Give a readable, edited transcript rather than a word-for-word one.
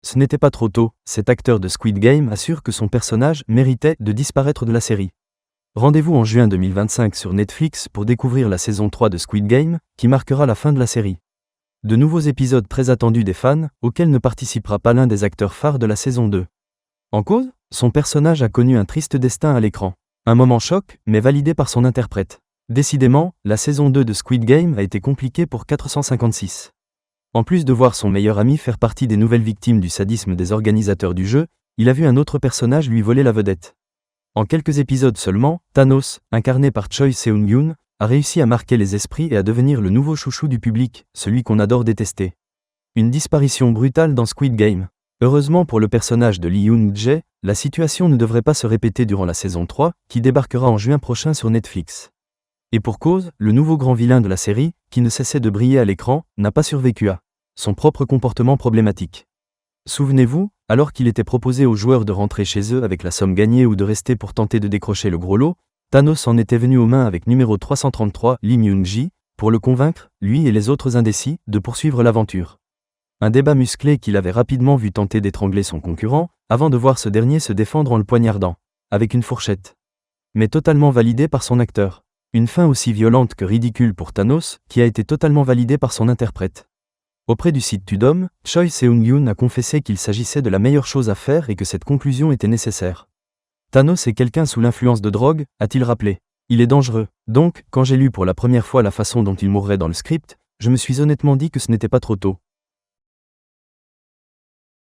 Ce n'était pas trop tôt, cet acteur de Squid Game assure que son personnage méritait de disparaître de la série. Rendez-vous en juin 2025 sur Netflix pour découvrir la saison 3 de Squid Game, qui marquera la fin de la série. De nouveaux épisodes très attendus des fans, auxquels ne participera pas l'un des acteurs phares de la saison 2. En cause, son personnage a connu un triste destin à l'écran. Un moment choc, mais validé par son interprète. Décidément, la saison 2 de Squid Game a été compliquée pour 456. En plus de voir son meilleur ami faire partie des nouvelles victimes du sadisme des organisateurs du jeu, il a vu un autre personnage lui voler la vedette. En quelques épisodes seulement, Thanos, incarné par Choi Seung-yoon, a réussi à marquer les esprits et à devenir le nouveau chouchou du public, celui qu'on adore détester. Une disparition brutale dans Squid Game. Heureusement pour le personnage de Lee Yoon-jae, la situation ne devrait pas se répéter durant la saison 3, qui débarquera en juin prochain sur Netflix. Et pour cause, le nouveau grand vilain de la série, qui ne cessait de briller à l'écran, n'a pas survécu à son propre comportement problématique. Souvenez-vous, alors qu'il était proposé aux joueurs de rentrer chez eux avec la somme gagnée ou de rester pour tenter de décrocher le gros lot, Thanos en était venu aux mains avec numéro 333, Lee Myung-ji, pour le convaincre, lui et les autres indécis, de poursuivre l'aventure. Un débat musclé qu'il avait rapidement vu tenter d'étrangler son concurrent, avant de voir ce dernier se défendre en le poignardant, avec une fourchette. Mais totalement validé par son acteur. Une fin aussi violente que ridicule pour Thanos, qui a été totalement validée par son interprète. Auprès du site Tudom, Choi Seung-yoon a confessé qu'il s'agissait de la meilleure chose à faire et que cette conclusion était nécessaire. Thanos est quelqu'un sous l'influence de drogue, a-t-il rappelé. Il est dangereux. Donc, quand j'ai lu pour la première fois la façon dont il mourrait dans le script, je me suis honnêtement dit que ce n'était pas trop tôt.